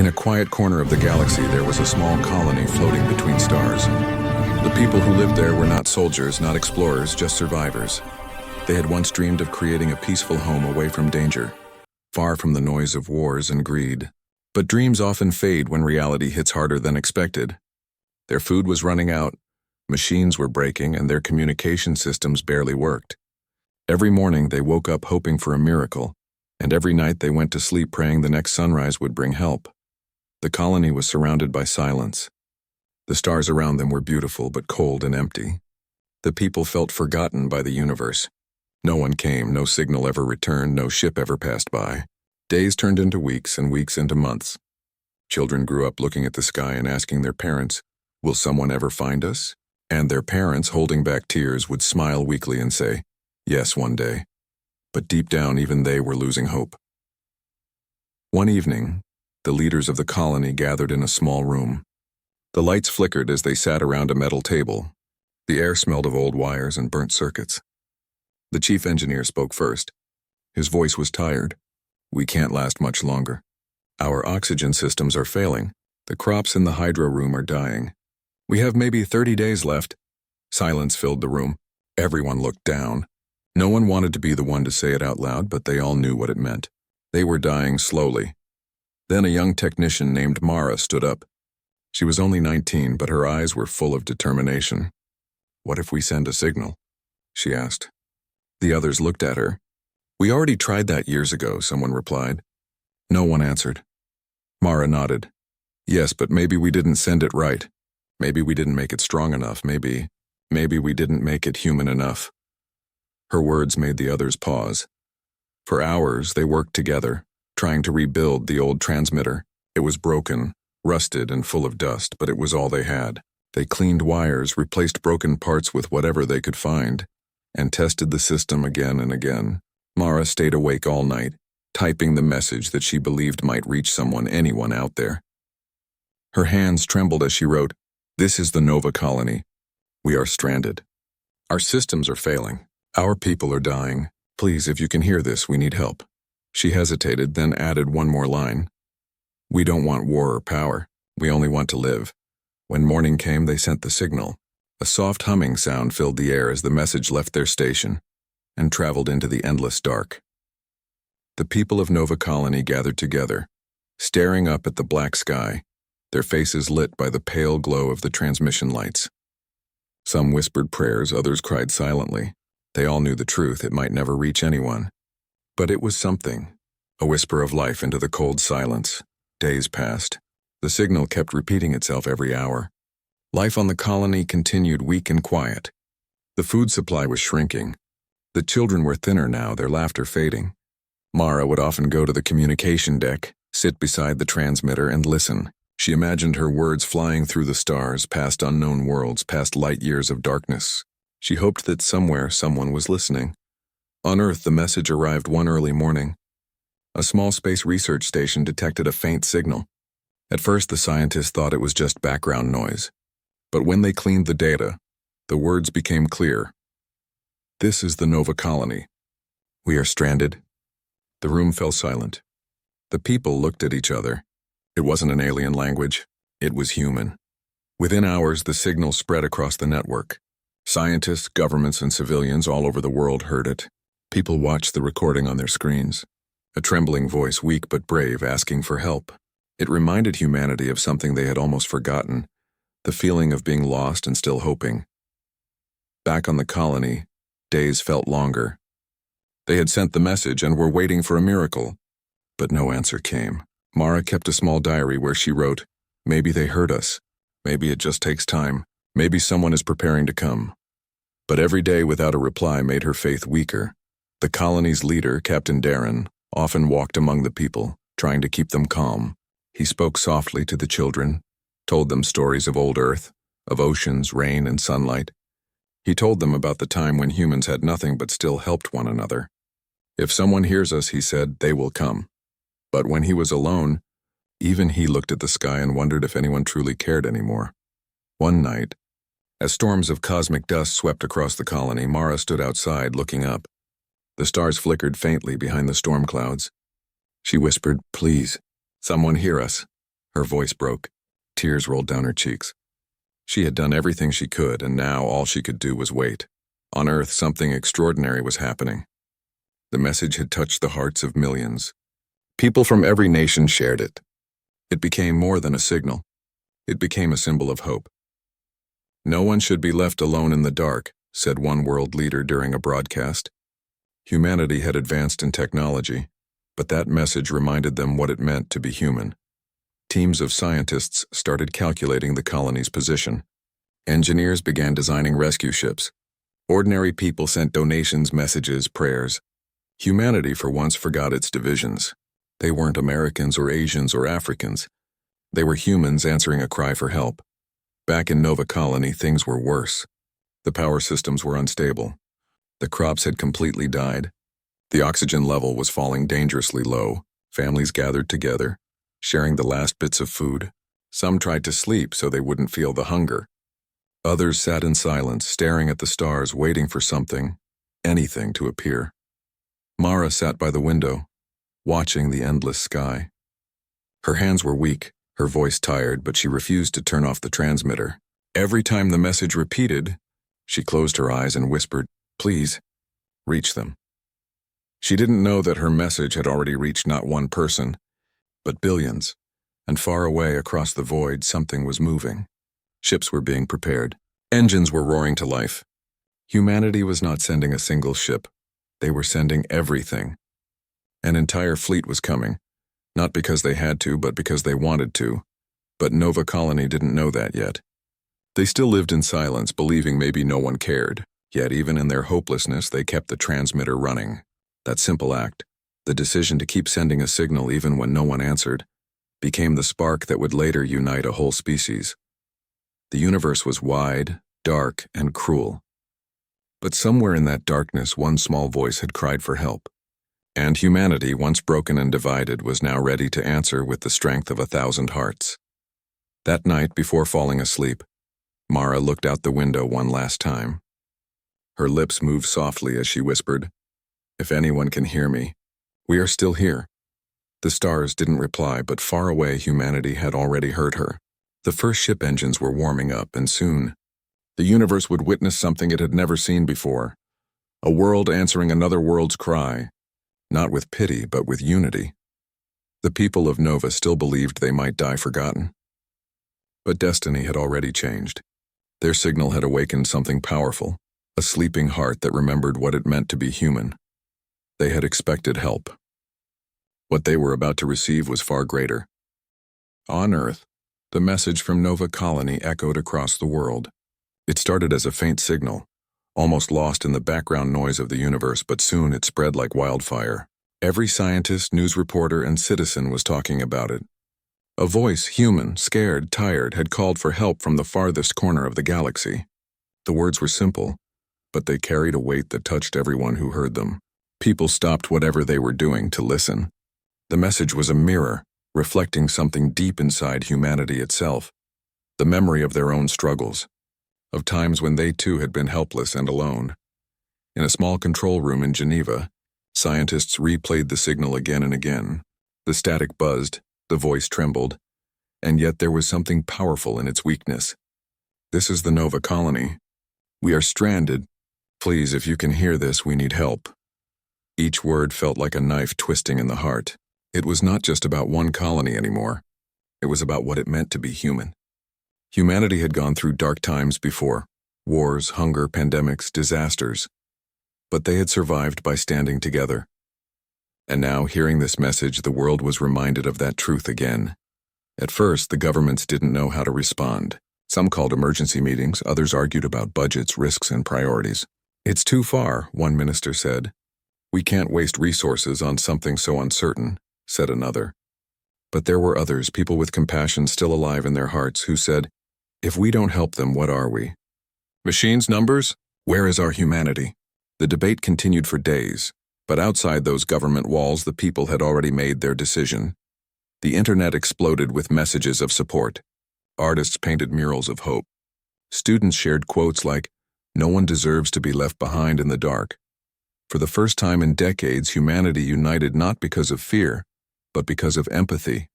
In a quiet corner of the galaxy, there was a small colony floating between stars. The people who lived there were not soldiers, not explorers, just survivors. They had once dreamed of creating a peaceful home away from danger, far from the noise of wars and greed. But dreams often fade when reality hits harder than expected. Their food was running out, machines were breaking, and their communication systems barely worked. Every morning they woke up hoping for a miracle, and every night they went to sleep praying the next sunrise would bring help. The colony was surrounded by silence. The stars around them were beautiful but cold and empty. The people felt forgotten by the universe. No one came, no signal ever returned, no ship ever passed by. Days turned into weeks and weeks into months. Children grew up looking at the sky and asking their parents, "Will someone ever find us?" And their parents, holding back tears, would smile weakly and say, "Yes, one day." But deep down, even they were losing hope. One evening, the leaders of the colony gathered in a small room. The lights flickered as they sat around a metal table. The air smelled of old wires and burnt circuits. The chief engineer spoke first. His voice was tired. "We can't last much longer. Our oxygen systems are failing. The crops in the hydro room are dying. We have maybe 30 days left." Silence filled the room. Everyone looked down. No one wanted to be the one to say it out loud, but they all knew what it meant. They were dying slowly. Then a young technician named Mara stood up. She was only 19, but her eyes were full of determination. "What if we send a signal?" she asked. The others looked at her. "We already tried that years ago," someone replied. No one answered. Mara nodded. "Yes, but maybe we didn't send it right. Maybe we didn't make it strong enough. Maybe we didn't make it human enough." Her words made the others pause. For hours, they worked together, trying to rebuild the old transmitter. It was broken, rusted, and full of dust, but it was all they had. They cleaned wires, replaced broken parts with whatever they could find, and tested the system again and again. Mara stayed awake all night, typing the message that she believed might reach anyone out there. Her hands trembled as she wrote, "This is the Nova colony. We are stranded. Our systems are failing. Our people are dying. Please, if you can hear this, we need help." She hesitated, then added one more line. "We don't want war or power. We only want to live." When morning came, they sent the signal. A soft humming sound filled the air as the message left their station and traveled into the endless dark. The people of Nova Colony gathered together, staring up at the black sky, their faces lit by the pale glow of the transmission lights. Some whispered prayers, others cried silently. They all knew the truth. It might never reach anyone. But it was something, a whisper of life into the cold silence. Days passed. The signal kept repeating itself every hour. Life on the colony continued weak and quiet. The food supply was shrinking. The children were thinner now, their laughter fading. Mara would often go to the communication deck, sit beside the transmitter, and listen. She imagined her words flying through the stars, past unknown worlds, past light years of darkness. She hoped that somewhere someone was listening. On Earth, the message arrived one early morning. A small space research station detected a faint signal. At first, the scientists thought it was just background noise. But when they cleaned the data, the words became clear. "This is the Nova Colony. We are stranded." The room fell silent. The people looked at each other. It wasn't an alien language. It was human. Within hours, the signal spread across the network. Scientists, governments, and civilians all over the world heard it. People watched the recording on their screens. A trembling voice, weak but brave, asking for help. It reminded humanity of something they had almost forgotten, the feeling of being lost and still hoping. Back on the colony, days felt longer. They had sent the message and were waiting for a miracle, but no answer came. Mara kept a small diary where she wrote, "Maybe they heard us. Maybe it just takes time. Maybe someone is preparing to come." But every day without a reply made her faith weaker. The colony's leader, Captain Darren, often walked among the people, trying to keep them calm. He spoke softly to the children, told them stories of old Earth, of oceans, rain, and sunlight. He told them about the time when humans had nothing but still helped one another. "If someone hears us," he said, "they will come." But when he was alone, even he looked at the sky and wondered if anyone truly cared anymore. One night, as storms of cosmic dust swept across the colony, Mara stood outside, looking up. The stars flickered faintly behind the storm clouds. She whispered, "Please, someone hear us." Her voice broke. Tears rolled down her cheeks. She had done everything she could, and now all she could do was wait. On Earth, something extraordinary was happening. The message had touched the hearts of millions. People from every nation shared it. It became more than a signal. It became a symbol of hope. "No one should be left alone in the dark," said one world leader during a broadcast. Humanity had advanced in technology, but that message reminded them what it meant to be human. Teams of scientists started calculating the colony's position. Engineers began designing rescue ships. Ordinary people sent donations, messages, prayers. Humanity for once forgot its divisions. They weren't Americans or Asians or Africans. They were humans answering a cry for help. Back in Nova Colony, things were worse. The power systems were unstable. The crops had completely died. The oxygen level was falling dangerously low. Families gathered together, sharing the last bits of food. Some tried to sleep so they wouldn't feel the hunger. Others sat in silence, staring at the stars, waiting for something, anything to appear. Mara sat by the window, watching the endless sky. Her hands were weak, her voice tired, but she refused to turn off the transmitter. Every time the message repeated, she closed her eyes and whispered, "Please, reach them." She didn't know that her message had already reached not one person, but billions, and far away across the void something was moving. Ships were being prepared. Engines were roaring to life. Humanity was not sending a single ship. They were sending everything. An entire fleet was coming, not because they had to, but because they wanted to. But Nova Colony didn't know that yet. They still lived in silence, believing maybe no one cared. Yet even in their hopelessness, they kept the transmitter running. That simple act, the decision to keep sending a signal even when no one answered, became the spark that would later unite a whole species. The universe was wide, dark, and cruel. But somewhere in that darkness, one small voice had cried for help. And humanity, once broken and divided, was now ready to answer with the strength of 1,000 hearts. That night, before falling asleep, Mara looked out the window one last time. Her lips moved softly as she whispered, "If anyone can hear me, we are still here." The stars didn't reply, but far away humanity had already heard her. The first ship engines were warming up, and soon, the universe would witness something it had never seen before. A world answering another world's cry, not with pity, but with unity. The people of Nova still believed they might die forgotten. But destiny had already changed. Their signal had awakened something powerful, a sleeping heart that remembered what it meant to be human. They had expected help. What they were about to receive was far greater. On Earth, the message from Nova Colony echoed across the world. It started as a faint signal, almost lost in the background noise of the universe, but soon it spread like wildfire. Every scientist, news reporter, and citizen was talking about it. A voice, human, scared, tired, had called for help from the farthest corner of the galaxy. The words were simple, but they carried a weight that touched everyone who heard them. People stopped whatever they were doing to listen. The message was a mirror, reflecting something deep inside humanity itself, the memory of their own struggles, of times when they too had been helpless and alone. In a small control room in Geneva, scientists replayed the signal again and again. The static buzzed, the voice trembled, and yet there was something powerful in its weakness. "This is the Nova Colony. We are stranded. Please, if you can hear this, we need help." Each word felt like a knife twisting in the heart. It was not just about one colony anymore. It was about what it meant to be human. Humanity had gone through dark times before, wars, hunger, pandemics, disasters. But they had survived by standing together. And now, hearing this message, the world was reminded of that truth again. At first, the governments didn't know how to respond. Some called emergency meetings, others argued about budgets, risks, and priorities. "It's too far," one minister said. "We can't waste resources on something so uncertain," said another. But there were others, people with compassion still alive in their hearts, who said, "If we don't help them, what are we? Machines, numbers? Where is our humanity?" The debate continued for days, but outside those government walls, the people had already made their decision. The internet exploded with messages of support. Artists painted murals of hope. Students shared quotes like, "No one deserves to be left behind in the dark." For the first time in decades, humanity united not because of fear, but because of empathy.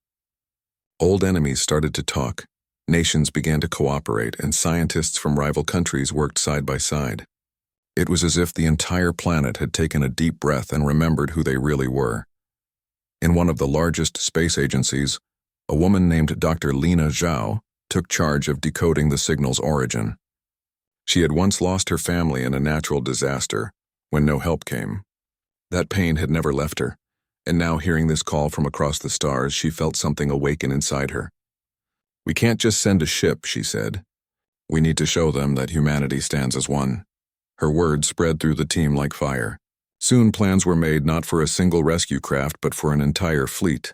Old enemies started to talk, nations began to cooperate, and scientists from rival countries worked side by side. It was as if the entire planet had taken a deep breath and remembered who they really were. In one of the largest space agencies, a woman named Dr. Lina Zhao took charge of decoding the signal's origin. She had once lost her family in a natural disaster when no help came. That pain had never left her, and now hearing this call from across the stars, she felt something awaken inside her. "We can't just send a ship," she said. "We need to show them that humanity stands as one." Her words spread through the team like fire. Soon plans were made not for a single rescue craft but for an entire fleet.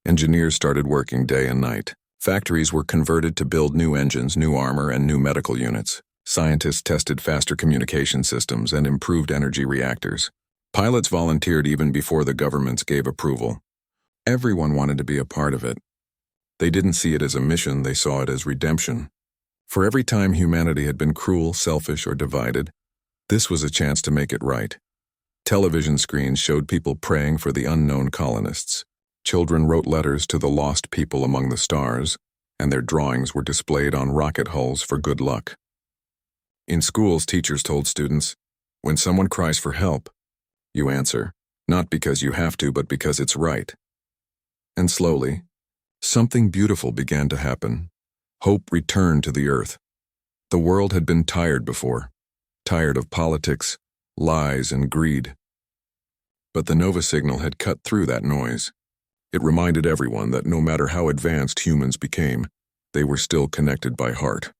Engineers started working day and night. Factories were converted to build new engines, new armor, and new medical units. Scientists tested faster communication systems and improved energy reactors. Pilots volunteered even before the governments gave approval. Everyone wanted to be a part of it. They didn't see it as a mission, they saw it as redemption. For every time humanity had been cruel, selfish, or divided, this was a chance to make it right. Television screens showed people praying for the unknown colonists. Children wrote letters to the lost people among the stars, and their drawings were displayed on rocket hulls for good luck. In schools, teachers told students, "When someone cries for help, you answer, not because you have to, but because it's right." And slowly, something beautiful began to happen. Hope returned to the earth. The world had been tired before, tired of politics, lies, and greed. But the Nova signal had cut through that noise. It reminded everyone that no matter how advanced humans became, they were still connected by heart.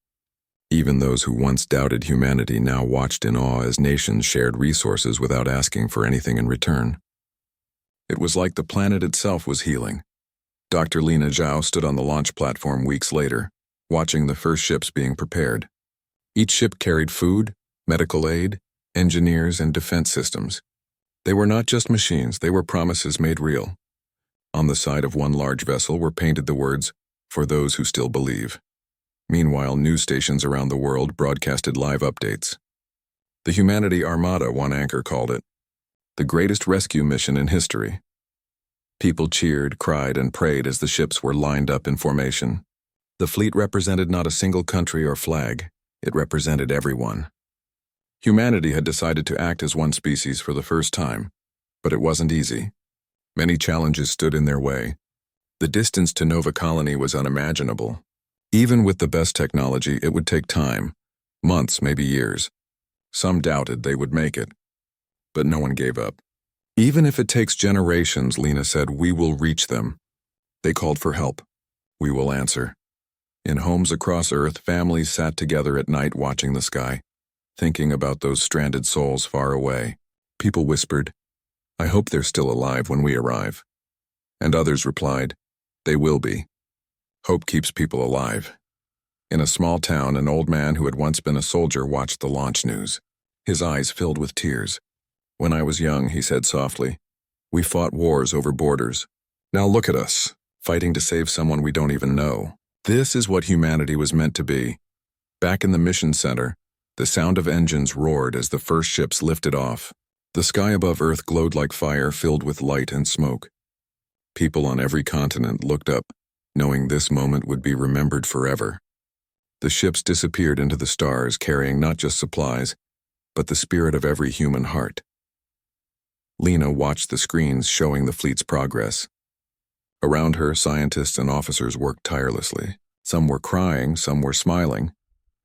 Even those who once doubted humanity now watched in awe as nations shared resources without asking for anything in return. It was like the planet itself was healing. Dr. Lina Zhao stood on the launch platform weeks later, watching the first ships being prepared. Each ship carried food, medical aid, engineers, and defense systems. They were not just machines, they were promises made real. On the side of one large vessel were painted the words, "For those who still believe." Meanwhile, news stations around the world broadcasted live updates. The Humanity Armada, one anchor called it, the greatest rescue mission in history. People cheered, cried, and prayed as the ships were lined up in formation. The fleet represented not a single country or flag, it represented everyone. Humanity had decided to act as one species for the first time, but it wasn't easy. Many challenges stood in their way. The distance to Nova Colony was unimaginable. Even with the best technology, it would take time, months, maybe years. Some doubted they would make it, but no one gave up. "Even if it takes generations," Lina said, "we will reach them." They called for help. We will answer. In homes across Earth, families sat together at night watching the sky, thinking about those stranded souls far away. People whispered, "I hope they're still alive when we arrive." And others replied, "They will be." Hope keeps people alive. In a small town, an old man who had once been a soldier watched the launch news. His eyes filled with tears. "When I was young," he said softly, "we fought wars over borders. Now look at us, fighting to save someone we don't even know." This is what humanity was meant to be. Back in the mission center, the sound of engines roared as the first ships lifted off. The sky above Earth glowed like fire filled with light and smoke. People on every continent looked up, knowing this moment would be remembered forever. The ships disappeared into the stars, carrying not just supplies, but the spirit of every human heart. Lina watched the screens showing the fleet's progress. Around her, scientists and officers worked tirelessly. Some were crying, some were smiling,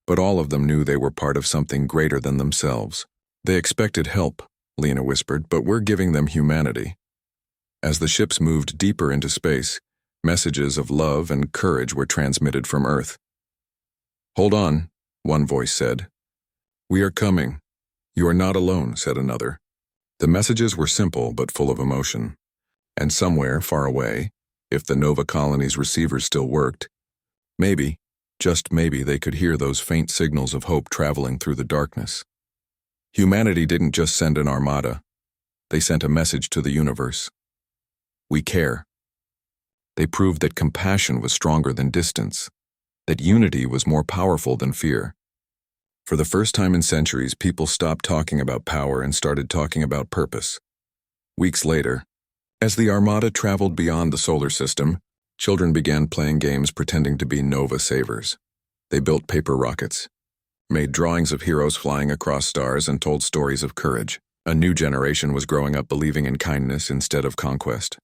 but all of them knew they were part of something greater than themselves. "They expected help," Lina whispered, "but we're giving them humanity." As the ships moved deeper into space, messages of love and courage were transmitted from Earth. "Hold on," one voice said. "We are coming." "You are not alone," said another. The messages were simple but full of emotion. And somewhere, far away, if the Nova Colony's receivers still worked, maybe, just maybe, they could hear those faint signals of hope traveling through the darkness. Humanity didn't just send an armada. They sent a message to the universe. We care. They proved that compassion was stronger than distance, that unity was more powerful than fear. For the first time in centuries, people stopped talking about power and started talking about purpose. Weeks later, as the Armada traveled beyond the solar system, Children began playing games pretending to be Nova savers. They built paper rockets, made drawings of heroes flying across stars, and told stories of courage. A new generation was growing up believing in kindness instead of conquest.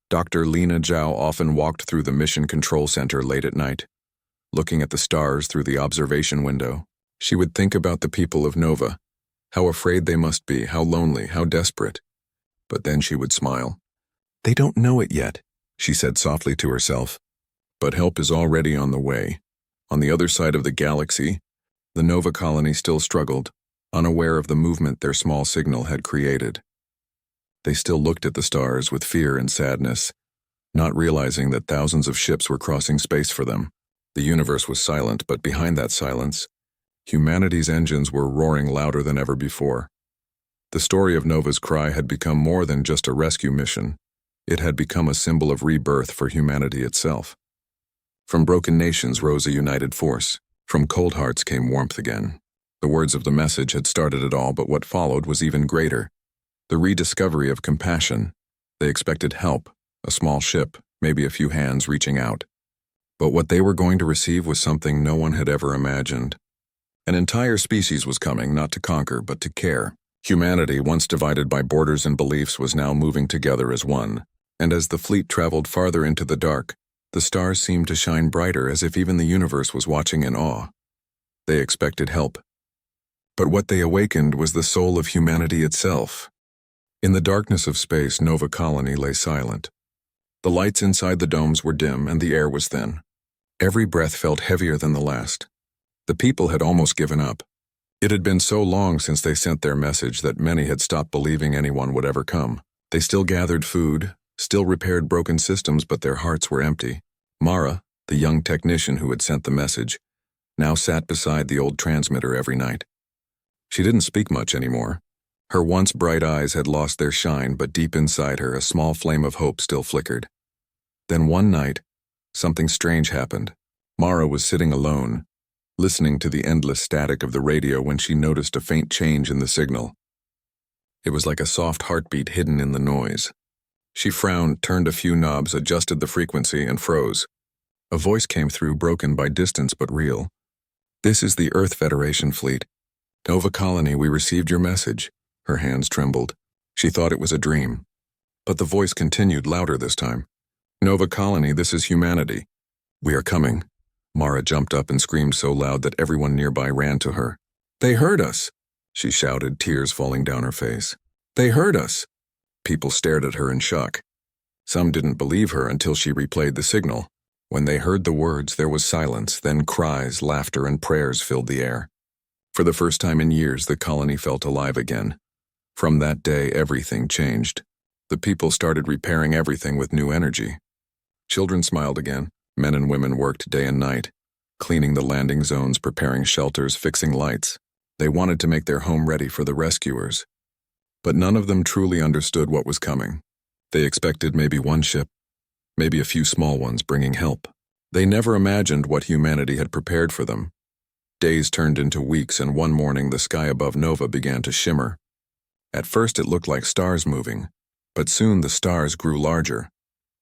Dr. Lena Zhao often walked through the Mission Control Center late at night, looking at the stars through the observation window. She would think about the people of Nova, how afraid they must be, how lonely, how desperate. But then she would smile. "They don't know it yet," she said softly to herself. But help is already on the way. On the other side of the galaxy, the Nova colony still struggled, unaware of the movement their small signal had created. They still looked at the stars with fear and sadness, not realizing that thousands of ships were crossing space for them. The universe was silent, but behind that silence, humanity's engines were roaring louder than ever before. The story of Nova's cry had become more than just a rescue mission. It had become a symbol of rebirth for humanity itself. From broken nations rose a united force. From cold hearts came warmth again. The words of the message had started it all, but what followed was even greater. The rediscovery of compassion. They expected help, a small ship, maybe a few hands reaching out. But what they were going to receive was something no one had ever imagined. An entire species was coming, not to conquer, but to care. Humanity, once divided by borders and beliefs, was now moving together as one. And as the fleet traveled farther into the dark, the stars seemed to shine brighter, as if even the universe was watching in awe. They expected help. But what they awakened was the soul of humanity itself. In the darkness of space, Nova Colony lay silent. The lights inside the domes were dim and the air was thin. Every breath felt heavier than the last. The people had almost given up. It had been so long since they sent their message that many had stopped believing anyone would ever come. They still gathered food, still repaired broken systems, but their hearts were empty. Mara, the young technician who had sent the message, now sat beside the old transmitter every night. She didn't speak much anymore. Her once bright eyes had lost their shine, but deep inside her, a small flame of hope still flickered. Then one night, something strange happened. Mara was sitting alone, listening to the endless static of the radio when she noticed a faint change in the signal. It was like a soft heartbeat hidden in the noise. She frowned, turned a few knobs, adjusted the frequency, and froze. A voice came through, broken by distance but real. "This is the Earth Federation fleet. Nova Colony, we received your message." Her hands trembled. She thought it was a dream. But the voice continued, louder this time. "Nova Colony, this is humanity. We are coming." Mara jumped up and screamed so loud that everyone nearby ran to her. "They heard us!" she shouted, tears falling down her face. "They heard us!" People stared at her in shock. Some didn't believe her until she replayed the signal. When they heard the words, there was silence, then cries, laughter, and prayers filled the air. For the first time in years, the colony felt alive again. From that day, everything changed. The people started repairing everything with new energy. Children smiled again. Men and women worked day and night, cleaning the landing zones, preparing shelters, fixing lights. They wanted to make their home ready for the rescuers. But none of them truly understood what was coming. They expected maybe one ship, maybe a few small ones bringing help. They never imagined what humanity had prepared for them. Days turned into weeks, and one morning the sky above Nova began to shimmer. At first it looked like stars moving, but soon the stars grew larger.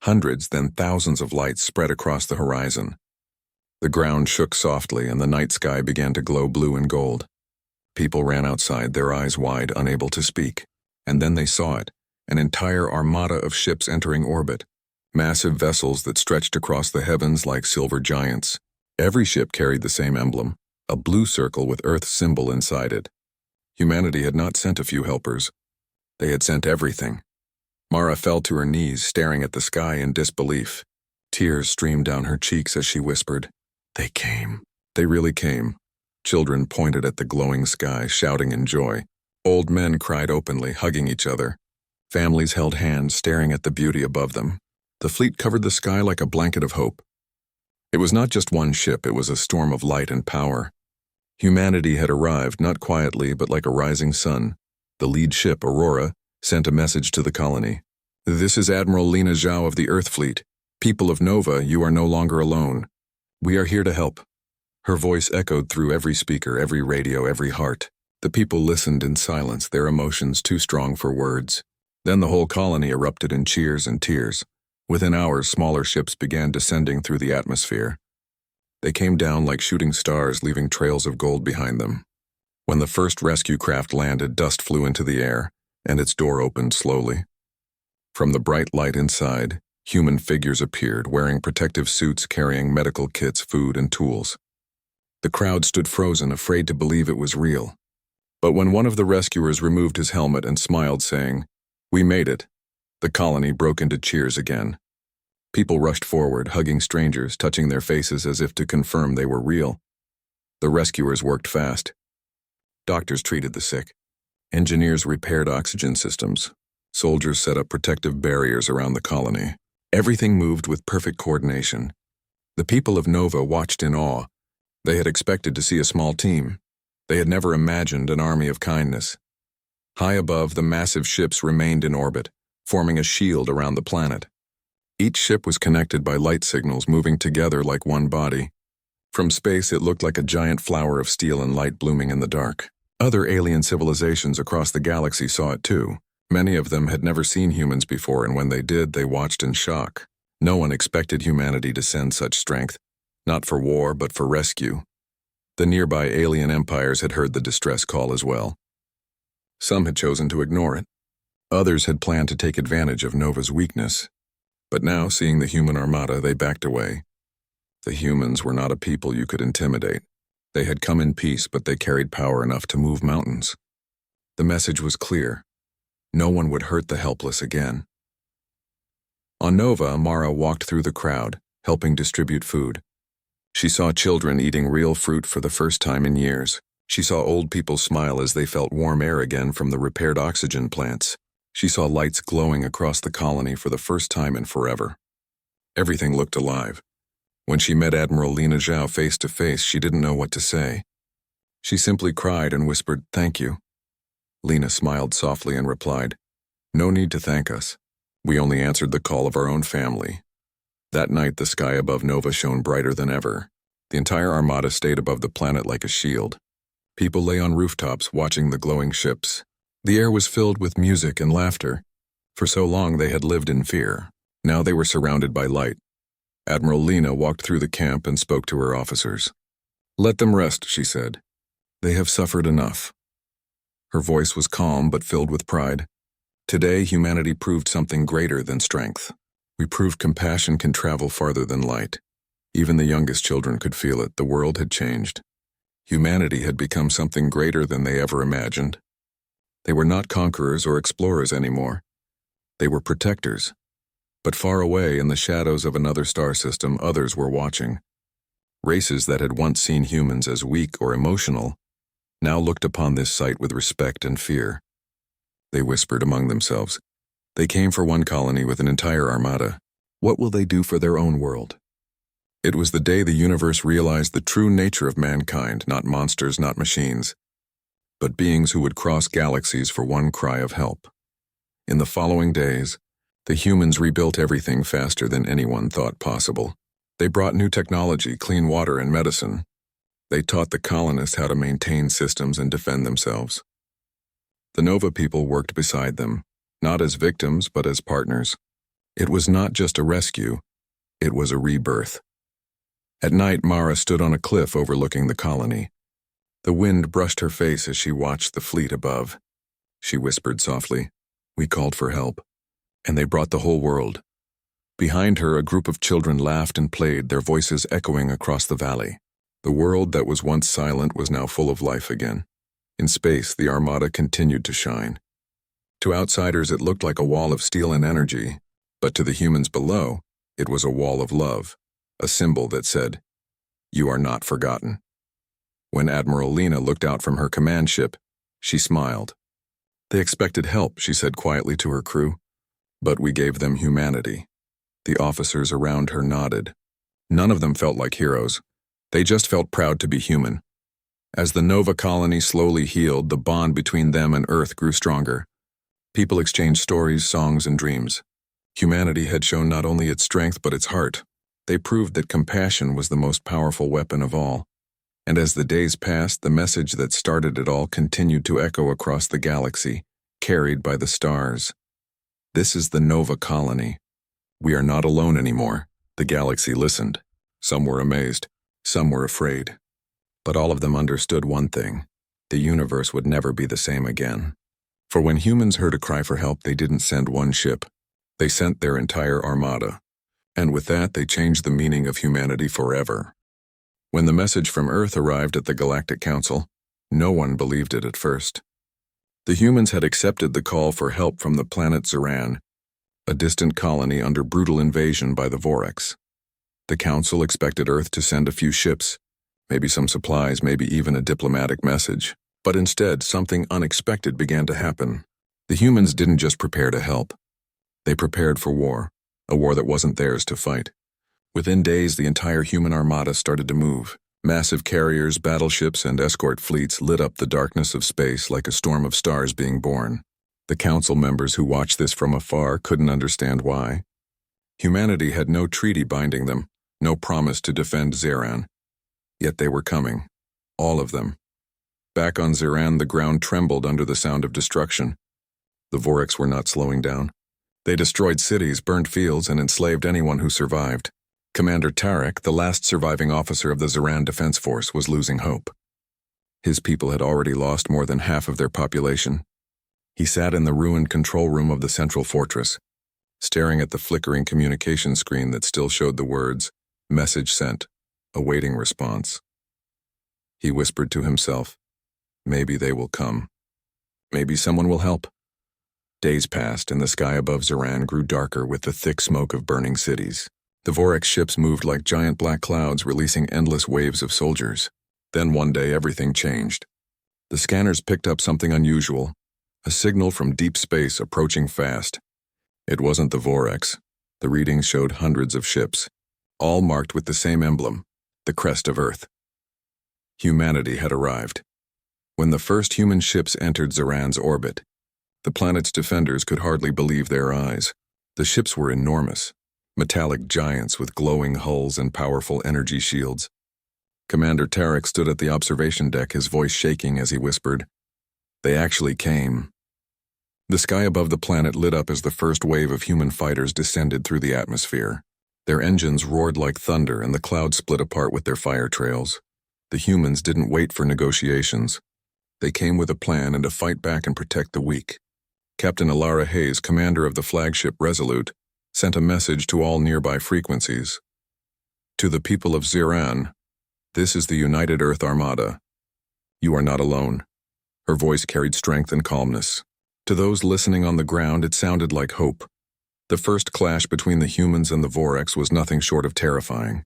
Hundreds, then thousands of lights spread across the horizon. The ground shook softly, and the night sky began to glow blue and gold. People ran outside, their eyes wide, unable to speak. And then they saw it, an entire armada of ships entering orbit. Massive vessels that stretched across the heavens like silver giants. Every ship carried the same emblem, a blue circle with Earth's symbol inside it. Humanity had not sent a few helpers. They had sent everything. Mara fell to her knees, staring at the sky in disbelief. Tears streamed down her cheeks as she whispered, "They came." They really came. Children pointed at the glowing sky, shouting in joy. Old men cried openly, hugging each other. Families held hands, staring at the beauty above them. The fleet covered the sky like a blanket of hope. It was not just one ship, it was a storm of light and power. Humanity had arrived, not quietly, but like a rising sun. The lead ship, Aurora, sent a message to the colony. "This is Admiral Lena Zhao of the Earth Fleet. People of Nova, you are no longer alone. We are here to help." Her voice echoed through every speaker, every radio, every heart. The people listened in silence, their emotions too strong for words. Then the whole colony erupted in cheers and tears. Within hours, smaller ships began descending through the atmosphere. They came down like shooting stars, leaving trails of gold behind them. When the first rescue craft landed, dust flew into the air, and its door opened slowly. From the bright light inside, human figures appeared, wearing protective suits, carrying medical kits, food, and tools. The crowd stood frozen, afraid to believe it was real. But when one of the rescuers removed his helmet and smiled, saying, "We made it," the colony broke into cheers again. People rushed forward, hugging strangers, touching their faces as if to confirm they were real. The rescuers worked fast. Doctors treated the sick. Engineers repaired oxygen systems. Soldiers set up protective barriers around the colony. Everything moved with perfect coordination. The people of Nova watched in awe. They had expected to see a small team. They had never imagined an army of kindness. High above, the massive ships remained in orbit, forming a shield around the planet. Each ship was connected by light signals moving together like one body. From space, it looked like a giant flower of steel and light blooming in the dark. Other alien civilizations across the galaxy saw it too. Many of them had never seen humans before, and when they did, they watched in shock. No one expected humanity to send such strength, not for war, but for rescue. The nearby alien empires had heard the distress call as well. Some had chosen to ignore it. Others had planned to take advantage of Nova's weakness. But now, seeing the human armada, they backed away. The humans were not a people you could intimidate. They had come in peace, but they carried power enough to move mountains. The message was clear. No one would hurt the helpless again. On Nova, Mara walked through the crowd, helping distribute food. She saw children eating real fruit for the first time in years. She saw old people smile as they felt warm air again from the repaired oxygen plants. She saw lights glowing across the colony for the first time in forever. Everything looked alive. When she met Admiral Lena Zhao face to face, she didn't know what to say. She simply cried and whispered, "Thank you." Lena smiled softly and replied, "No need to thank us. We only answered the call of our own family." That night, the sky above Nova shone brighter than ever. The entire Armada stayed above the planet like a shield. People lay on rooftops watching the glowing ships. The air was filled with music and laughter. For so long they had lived in fear. Now they were surrounded by light. Admiral Lena walked through the camp and spoke to her officers. "Let them rest," she said. "They have suffered enough." Her voice was calm but filled with pride. Today, humanity proved something greater than strength. We proved compassion can travel farther than light. Even the youngest children could feel it. The world had changed. Humanity had become something greater than they ever imagined. They were not conquerors or explorers anymore. They were protectors. But far away in the shadows of another star system, others were watching. Races that had once seen humans as weak or emotional now looked upon this sight with respect and fear. They whispered among themselves. They came for one colony with an entire armada. What will they do for their own world? It was the day the universe realized the true nature of mankind, not monsters, not machines, but beings who would cross galaxies for one cry of help. In the following days, the humans rebuilt everything faster than anyone thought possible. They brought new technology, clean water, and medicine. They taught the colonists how to maintain systems and defend themselves. The Nova people worked beside them, not as victims but as partners. It was not just a rescue, it was a rebirth. At night, Mara stood on a cliff overlooking the colony. The wind brushed her face as she watched the fleet above. She whispered softly, "We called for help, and they brought the whole world." Behind her, a group of children laughed and played, their voices echoing across the valley. The world that was once silent was now full of life again. In space, the Armada continued to shine. To outsiders, it looked like a wall of steel and energy, but to the humans below, it was a wall of love, a symbol that said, "You are not forgotten." When Admiral Lena looked out from her command ship, she smiled. "They expected help," she said quietly to her crew, "but we gave them humanity." The officers around her nodded. None of them felt like heroes. They just felt proud to be human. As the Nova colony slowly healed, the bond between them and Earth grew stronger. People exchanged stories, songs, and dreams. Humanity had shown not only its strength but its heart. They proved that compassion was the most powerful weapon of all. And as the days passed, the message that started it all continued to echo across the galaxy, carried by the stars. This is the Nova colony. "We are not alone anymore." The galaxy listened. Some were amazed, some were afraid. But all of them understood one thing: the universe would never be the same again. For when humans heard a cry for help, they didn't send one ship. They sent their entire armada. And with that, they changed the meaning of humanity forever. When the message from Earth arrived at the Galactic Council, no one believed it at first. The humans had accepted the call for help from the planet Zeran, a distant colony under brutal invasion by the Vorax. The Council expected Earth to send a few ships, maybe some supplies, maybe even a diplomatic message. But instead, something unexpected began to happen. The humans didn't just prepare to help. They prepared for war, a war that wasn't theirs to fight. Within days, the entire human armada started to move. Massive carriers, battleships, and escort fleets lit up the darkness of space like a storm of stars being born. The council members who watched this from afar couldn't understand why. Humanity had no treaty binding them, no promise to defend Zeran. Yet they were coming. All of them. Back on Zeran, the ground trembled under the sound of destruction. The Vorax were not slowing down. They destroyed cities, burned fields, and enslaved anyone who survived. Commander Tarek, the last surviving officer of the Zeran Defense Force, was losing hope. His people had already lost more than half of their population. He sat in the ruined control room of the central fortress, staring at the flickering communication screen that still showed the words, "Message sent, awaiting response." He whispered to himself, "Maybe they will come. Maybe someone will help." Days passed, and the sky above Zeran grew darker with the thick smoke of burning cities. The Vorax ships moved like giant black clouds, releasing endless waves of soldiers. Then one day, everything changed. The scanners picked up something unusual, a signal from deep space approaching fast. It wasn't the Vorax. The readings showed hundreds of ships, all marked with the same emblem, the crest of Earth. Humanity had arrived. When the first human ships entered Zeran's orbit, the planet's defenders could hardly believe their eyes. The ships were enormous, metallic giants with glowing hulls and powerful energy shields. Commander Tarek stood at the observation deck, his voice shaking as he whispered, "They actually came." The sky above the planet lit up as the first wave of human fighters descended through the atmosphere. Their engines roared like thunder, and the clouds split apart with their fire trails. The humans didn't wait for negotiations. They came with a plan and to fight back and protect the weak. Captain Alara Hayes, commander of the flagship Resolute, sent a message to all nearby frequencies. "To the people of Zeran, this is the United Earth Armada. You are not alone." Her voice carried strength and calmness. To those listening on the ground, it sounded like hope. The first clash between the humans and the Vorax was nothing short of terrifying.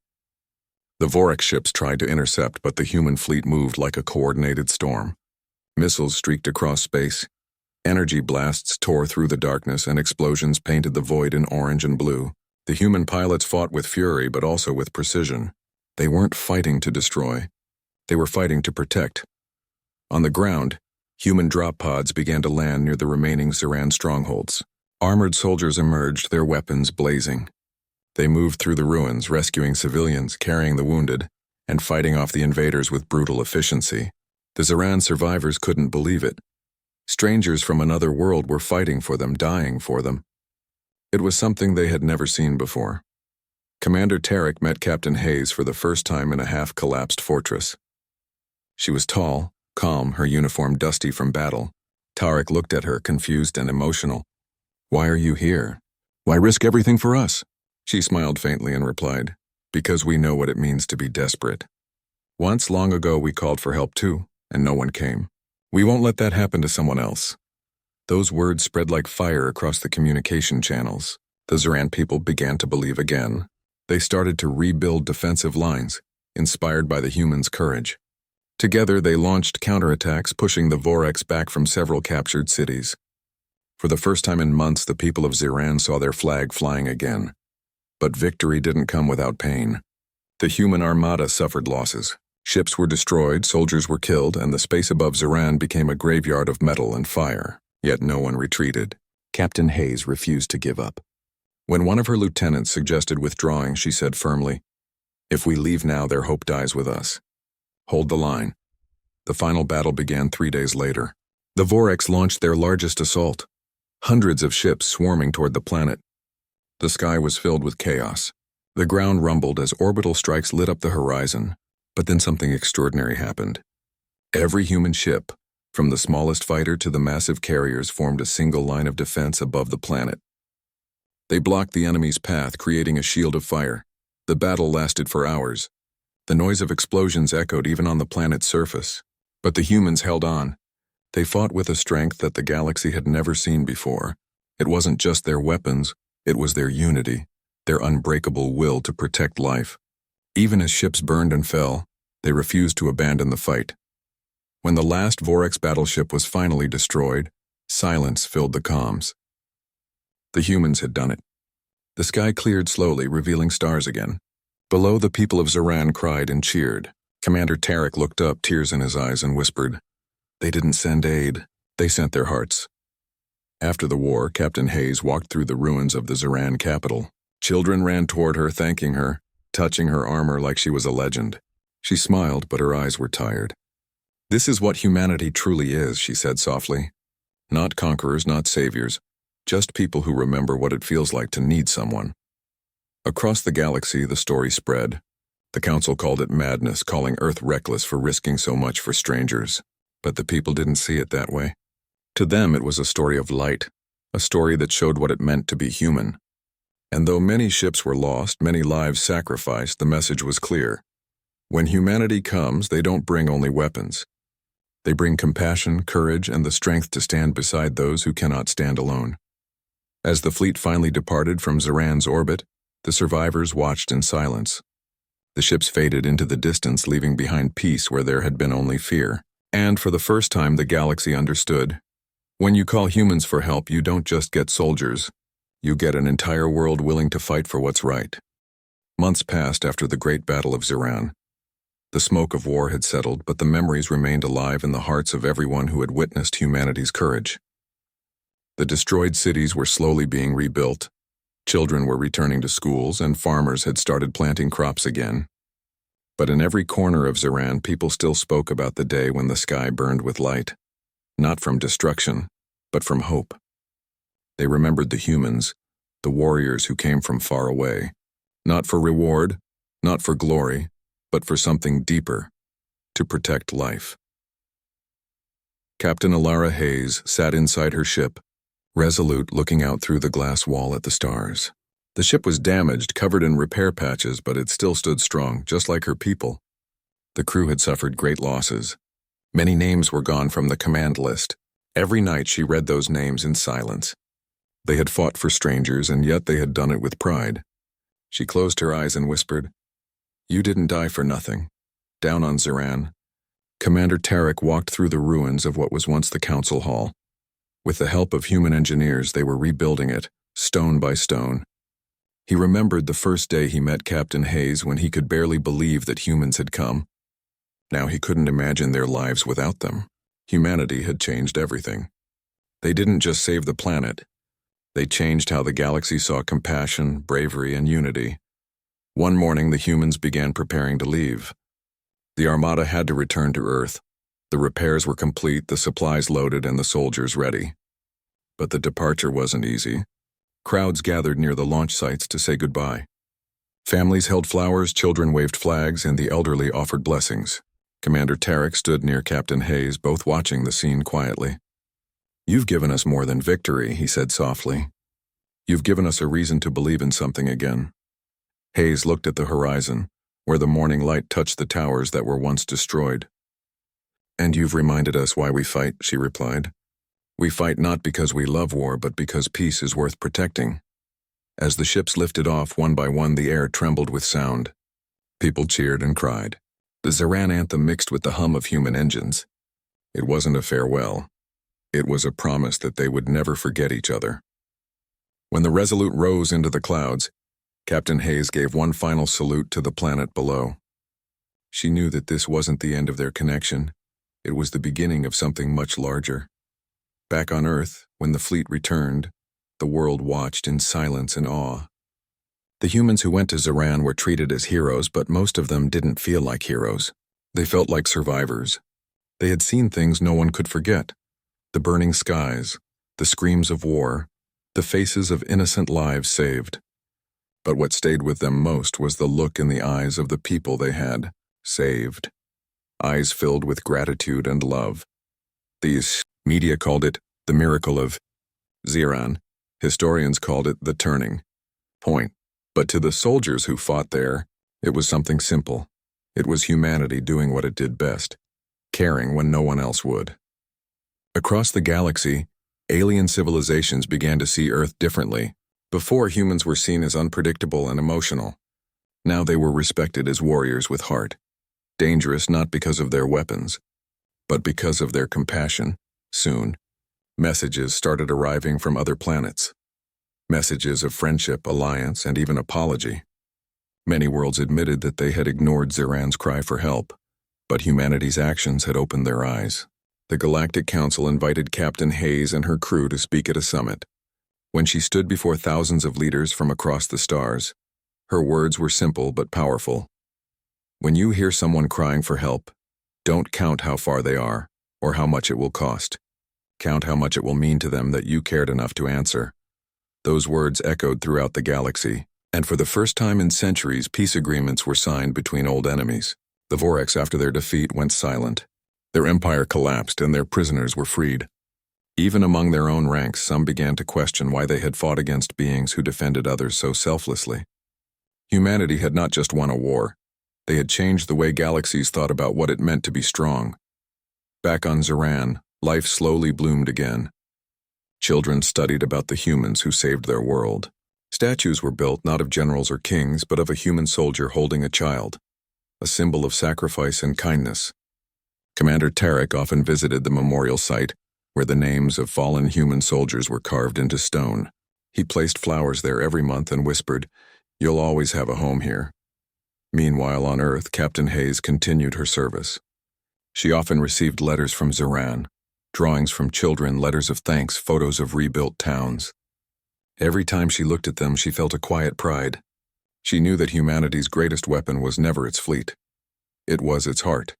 The Vorax ships tried to intercept, but the human fleet moved like a coordinated storm. Missiles streaked across space. Energy blasts tore through the darkness, and explosions painted the void in orange and blue. The human pilots fought with fury, but also with precision. They weren't fighting to destroy. They were fighting to protect. On the ground, human drop pods began to land near the remaining Zeran strongholds. Armored soldiers emerged, their weapons blazing. They moved through the ruins, rescuing civilians, carrying the wounded, and fighting off the invaders with brutal efficiency. The Zeran survivors couldn't believe it. Strangers from another world were fighting for them, dying for them. It was something they had never seen before. Commander Tarek met Captain Hayes for the first time in a half-collapsed fortress. She was tall, calm, her uniform dusty from battle. Tarek looked at her, confused and emotional. "Why are you here? Why risk everything for us?" She smiled faintly and replied, "Because we know what it means to be desperate. Once, long ago, we called for help too, and no one came. We won't let that happen to someone else." Those words spread like fire across the communication channels. The Zeran people began to believe again. They started to rebuild defensive lines, inspired by the humans' courage. Together, they launched counterattacks, pushing the Vorax back from several captured cities. For the first time in months, the people of Zeran saw their flag flying again. But victory didn't come without pain. The human armada suffered losses. Ships were destroyed, soldiers were killed, and the space above Zeran became a graveyard of metal and fire. Yet no one retreated. Captain Hayes refused to give up. When one of her lieutenants suggested withdrawing, she said firmly, "If we leave now, their hope dies with us. Hold the line." The final battle began 3 days later. The Vorax launched their largest assault. Hundreds of ships swarming toward the planet. The sky was filled with chaos. The ground rumbled as orbital strikes lit up the horizon, but then something extraordinary happened. Every human ship, from the smallest fighter to the massive carriers, formed a single line of defense above the planet. They blocked the enemy's path, creating a shield of fire. The battle lasted for hours. The noise of explosions echoed even on the planet's surface. But the humans held on. They fought with a strength that the galaxy had never seen before. It wasn't just their weapons, it was their unity, their unbreakable will to protect life. Even as ships burned and fell, they refused to abandon the fight. When the last Vorex battleship was finally destroyed, silence filled the comms. The humans had done it. The sky cleared slowly, revealing stars again. Below, the people of Zaran cried and cheered. Commander Tarek looked up, tears in his eyes, and whispered, "They didn't send aid, they sent their hearts." After the war, Captain Hayes walked through the ruins of the Zaran capital. Children ran toward her, thanking her, touching her armor like she was a legend. She smiled, but her eyes were tired. "This is what humanity truly is," she said softly. "Not conquerors, not saviors, just people who remember what it feels like to need someone." Across the galaxy, the story spread. The Council called it madness, calling Earth reckless for risking so much for strangers. But the people didn't see it that way. To them, it was a story of light, a story that showed what it meant to be human. And though many ships were lost, many lives sacrificed, the message was clear. When humanity comes, they don't bring only weapons. They bring compassion, courage, and the strength to stand beside those who cannot stand alone. As the fleet finally departed from Zaran's orbit, the survivors watched in silence. The ships faded into the distance, leaving behind peace where there had been only fear. And for the first time, the galaxy understood. When you call humans for help, you don't just get soldiers. You get an entire world willing to fight for what's right. Months passed after the Great Battle of Zaran. The smoke of war had settled, but the memories remained alive in the hearts of everyone who had witnessed humanity's courage. The destroyed cities were slowly being rebuilt. Children were returning to schools, and farmers had started planting crops again. But in every corner of Zaran, people still spoke about the day when the sky burned with light. Not from destruction, but from hope. They remembered the humans, the warriors who came from far away. Not for reward, not for glory, but for something deeper, to protect life. Captain Alara Hayes sat inside her ship, resolute, looking out through the glass wall at the stars. The ship was damaged, covered in repair patches, but it still stood strong, just like her people. The crew had suffered great losses. Many names were gone from the command list. Every night she read those names in silence. They had fought for strangers, and yet they had done it with pride. She closed her eyes and whispered, "You didn't die for nothing." Down on Zaran, Commander Tarek walked through the ruins of what was once the council hall. With the help of human engineers, they were rebuilding it, stone by stone. He remembered the first day he met Captain Hayes, when he could barely believe that humans had come. Now he couldn't imagine their lives without them. Humanity had changed everything. They didn't just save the planet. They changed how the galaxy saw compassion, bravery, and unity. One morning, the humans began preparing to leave. The Armada had to return to Earth. The repairs were complete, the supplies loaded, and the soldiers ready. But the departure wasn't easy. Crowds gathered near the launch sites to say goodbye. Families held flowers, children waved flags, and the elderly offered blessings. Commander Tarek stood near Captain Hayes, both watching the scene quietly. "You've given us more than victory," he said softly. "You've given us a reason to believe in something again." Hayes looked at the horizon, where the morning light touched the towers that were once destroyed. "And you've reminded us why we fight," she replied. "We fight not because we love war, but because peace is worth protecting." As the ships lifted off one by one, the air trembled with sound. People cheered and cried. The Zaran anthem mixed with the hum of human engines. It wasn't a farewell. It was a promise that they would never forget each other. When the Resolute rose into the clouds, Captain Hayes gave one final salute to the planet below. She knew that this wasn't the end of their connection. It was the beginning of something much larger. Back on Earth, when the fleet returned, the world watched in silence and awe. The humans who went to Zaran were treated as heroes, but most of them didn't feel like heroes. They felt like survivors. They had seen things no one could forget. The burning skies, the screams of war, the faces of innocent lives saved. But what stayed with them most was the look in the eyes of the people they had saved. Eyes filled with gratitude and love. These media called it the miracle of Ziran. Historians called it the turning point. But to the soldiers who fought there, it was something simple. It was humanity doing what it did best, caring when no one else would. Across the galaxy, alien civilizations began to see Earth differently. Before, humans were seen as unpredictable and emotional. Now they were respected as warriors with heart. Dangerous not because of their weapons, but because of their compassion. Soon, messages started arriving from other planets. Messages of friendship, alliance, and even apology. Many worlds admitted that they had ignored Ziran's cry for help, but humanity's actions had opened their eyes. The Galactic Council invited Captain Hayes and her crew to speak at a summit. When she stood before thousands of leaders from across the stars, her words were simple but powerful. When you hear someone crying for help, don't count how far they are or how much it will cost. Count how much it will mean to them that you cared enough to answer. Those words echoed throughout the galaxy, and for the first time in centuries, peace agreements were signed between old enemies. The Voreks, after their defeat, went silent. Their empire collapsed and their prisoners were freed. Even among their own ranks, some began to question why they had fought against beings who defended others so selflessly. Humanity had not just won a war. They had changed the way galaxies thought about what it meant to be strong. Back on Ziran, life slowly bloomed again. Children studied about the humans who saved their world. Statues were built not of generals or kings, but of a human soldier holding a child, a symbol of sacrifice and kindness. Commander Tarek often visited the memorial site, where the names of fallen human soldiers were carved into stone. He placed flowers there every month and whispered, "You'll always have a home here." Meanwhile, on Earth, Captain Hayes continued her service. She often received letters from Ziran, drawings from children, letters of thanks, photos of rebuilt towns. Every time she looked at them, she felt a quiet pride. She knew that humanity's greatest weapon was never its fleet. It was its heart.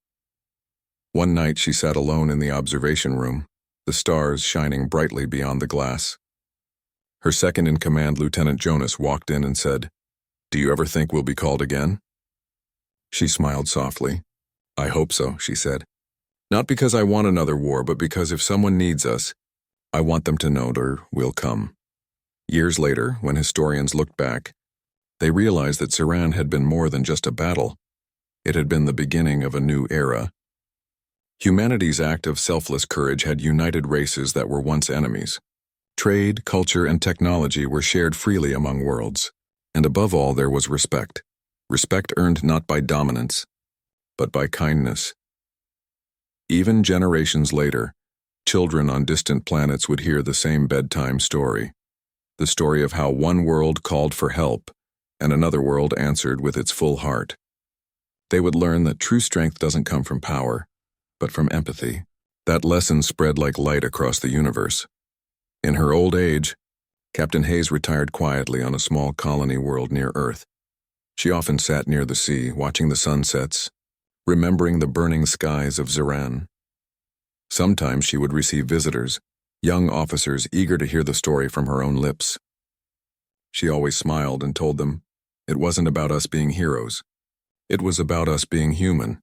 One night she sat alone in the observation room, the stars shining brightly beyond the glass. Her second-in-command, Lieutenant Jonas, walked in and said, "Do you ever think we'll be called again?" She smiled softly. "I hope so," she said. "Not because I want another war, but because if someone needs us, I want them to know that we'll come." Years later, when historians looked back, they realized that Ziran had been more than just a battle. It had been the beginning of a new era. Humanity's act of selfless courage had united races that were once enemies. Trade, culture, and technology were shared freely among worlds. And above all, there was respect. Respect earned not by dominance, but by kindness. Even generations later, children on distant planets would hear the same bedtime story. The story of how one world called for help, and another world answered with its full heart. They would learn that true strength doesn't come from power, but from empathy. That lesson spread like light across the universe. In her old age, Captain Hayes retired quietly on a small colony world near Earth. She often sat near the sea, watching the sunsets, remembering the burning skies of Ziran. Sometimes she would receive visitors, young officers eager to hear the story from her own lips. She always smiled and told them, it wasn't about us being heroes. It was about us being human.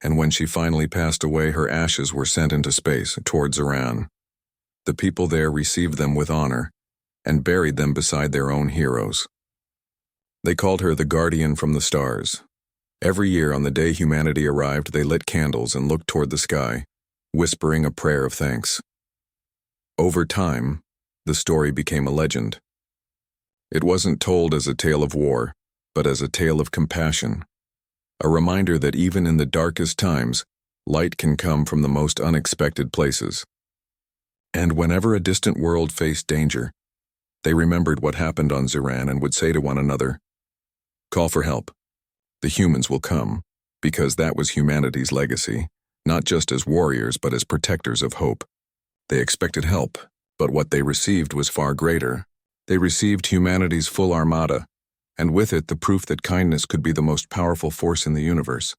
And when she finally passed away, her ashes were sent into space towards Ziran. The people there received them with honor and buried them beside their own heroes. They called her the Guardian from the Stars. Every year on the day humanity arrived, they lit candles and looked toward the sky, whispering a prayer of thanks. Over time, the story became a legend. It wasn't told as a tale of war, but as a tale of compassion. A reminder that even in the darkest times, light can come from the most unexpected places. And whenever a distant world faced danger, they remembered what happened on Ziran and would say to one another, "Call for help. The humans will come," because that was humanity's legacy, not just as warriors but as protectors of hope. They expected help, but what they received was far greater. They received humanity's full armada, and with it the proof that kindness could be the most powerful force in the universe.